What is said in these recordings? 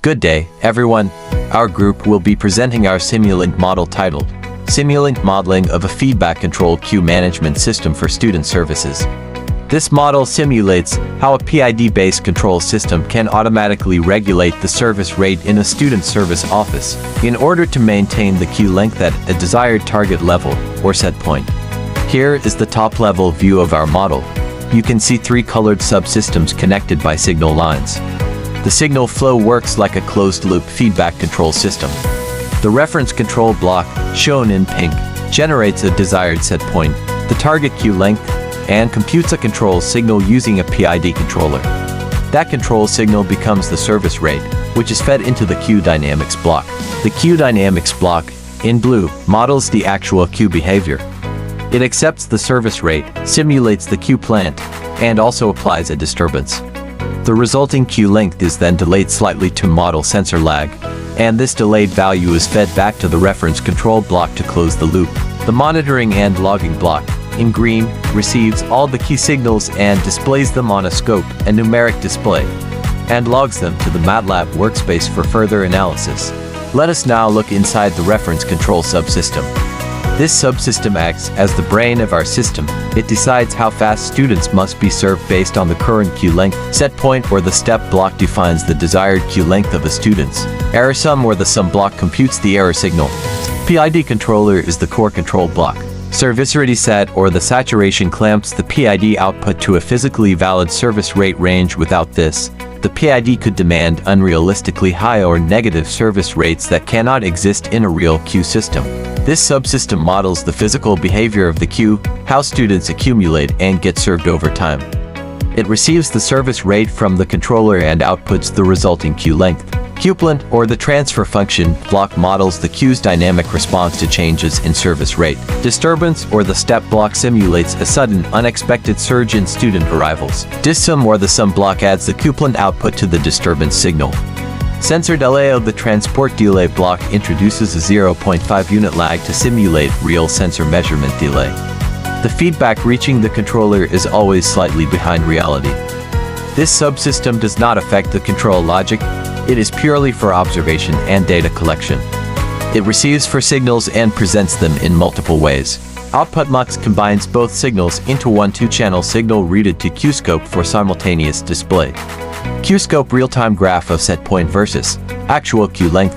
Good day, everyone. Our group will be presenting our Simulink model titled Simulink Modeling of a Feedback-Controlled Queue Management System for Student Services. This model simulates how a PID-based control system can automatically regulate the service rate in a student service office in order to maintain the queue length at a desired target level, or set point. Here is the top-level view of our model. You can see three colored subsystems connected by signal lines. The signal flow works like a closed-loop feedback control system. The reference control block, shown in pink, generates a desired set point, the target queue length, and computes a control signal using a PID controller. That control signal becomes the service rate, which is fed into the queue dynamics block. The queue dynamics block, in blue, models the actual queue behavior. It accepts the service rate, simulates the queue plant, and also applies a disturbance. The resulting queue length is then delayed slightly to model sensor lag, and this delayed value is fed back to the reference control block to close the loop. The monitoring and logging block, in green, receives all the key signals and displays them on a scope, a numeric display, and logs them to the MATLAB workspace for further analysis. Let us now look inside the reference control subsystem. This subsystem acts as the brain of our system. It decides how fast students must be served based on the current queue length. Set point or the step block defines the desired queue length of a student's. Error sum or the sum block computes the error signal. PID controller is the core control block. Service ready set or the saturation clamps the PID output to a physically valid service rate range. Without this, the PID could demand unrealistically high or negative service rates that cannot exist in a real queue system. This subsystem models the physical behavior of the queue, how students accumulate and get served over time. It receives the service rate from the controller and outputs the resulting queue length. Queueplant or the transfer function block models the queue's dynamic response to changes in service rate. Disturbance or the step block simulates a sudden, unexpected surge in student arrivals. Dissum or the sum block adds the queueplant output to the disturbance signal. Sensor delay or the transport delay block introduces a 0.5 unit lag to simulate real sensor measurement delay. The feedback reaching the controller is always slightly behind reality. This subsystem does not affect the control logic. It is purely for observation and data collection. It receives for signals and presents them in multiple ways. Output mux combines both signals into one two-channel signal routed to QScope for simultaneous display. QScope real-time graph of set point versus actual queue length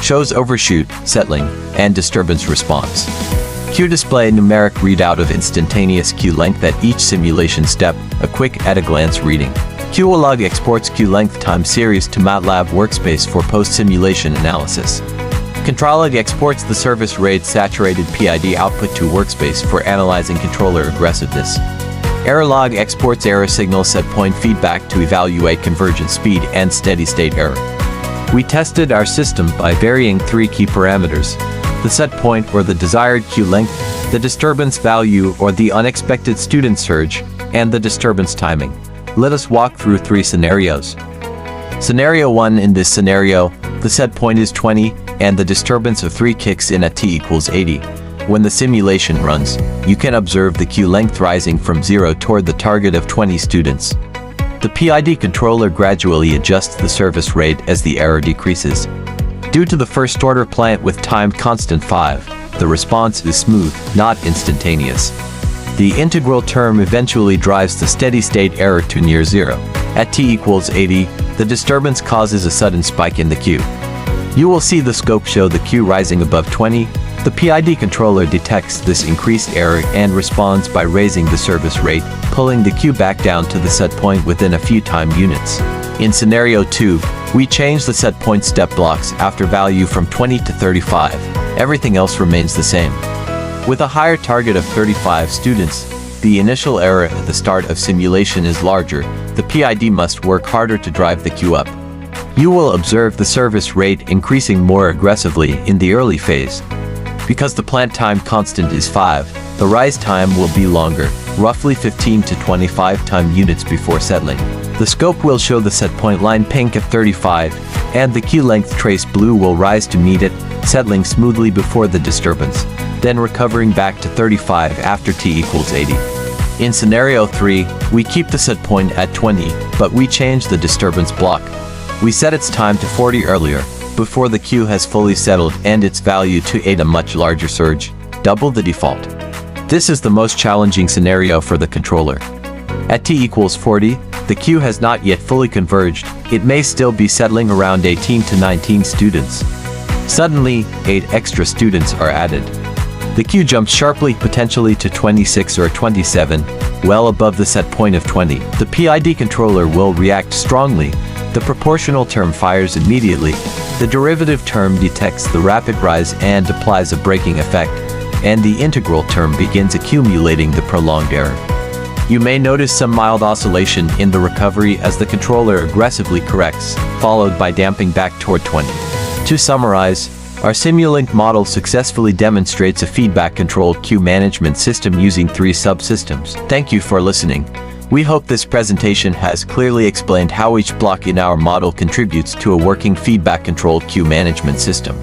shows overshoot, settling, and disturbance response. Queue display numeric readout of instantaneous queue length at each simulation step, a quick at-a-glance reading. QLog exports queue length time series to MATLAB workspace for post-simulation analysis. Controllog exports the service rate saturated PID output to workspace for analyzing controller aggressiveness. Errorlog exports error signal set point feedback to evaluate convergence speed and steady-state error. We tested our system by varying three key parameters: the set point or the desired queue length, the disturbance value or the unexpected student surge, and the disturbance timing. Let us walk through three scenarios. Scenario 1. In this scenario, the set point is 20 and the disturbance of 3 kicks in at t equals 80. When the simulation runs, you can observe the queue length rising from 0 toward the target of 20 students. The PID controller gradually adjusts the service rate as the error decreases. Due to the first-order plant with time constant 5, the response is smooth, not instantaneous. The integral term eventually drives the steady-state error to near 0. At t equals 80, the disturbance causes a sudden spike in the queue. You will see the scope show the queue rising above 20. The PID controller detects this increased error and responds by raising the service rate, pulling the queue back down to the set point within a few time units. In scenario 2, we change the set point step blocks after value from 20 to 35. Everything else remains the same. With a higher target of 35 students, the initial error at the start of simulation is larger. The PID must work harder to drive the queue up. You will observe the service rate increasing more aggressively in the early phase. Because the plant time constant is 5, the rise time will be longer, roughly 15 to 25 time units before settling. The scope will show the set point line pink at 35, and the queue length trace blue will rise to meet it, settling smoothly before the disturbance, then recovering back to 35 after t equals 80. In scenario 3, we keep the set point at 20, but we change the disturbance block. We set its time to 40 earlier, before the queue has fully settled and its value to 8 a much larger surge, double the default. This is the most challenging scenario for the controller. At t equals 40, the queue has not yet fully converged, it may still be settling around 18 to 19 students. Suddenly, 8 extra students are added. The queue jumps sharply, potentially to 26 or 27, well above the set point of 20. The PID controller will react strongly, the proportional term fires immediately, the derivative term detects the rapid rise and applies a braking effect, and the integral term begins accumulating the prolonged error. You may notice some mild oscillation in the recovery as the controller aggressively corrects, followed by damping back toward 20. To summarize, our Simulink model successfully demonstrates a feedback-controlled queue management system using 3 subsystems. Thank you for listening. We hope this presentation has clearly explained how each block in our model contributes to a working feedback-controlled queue management system.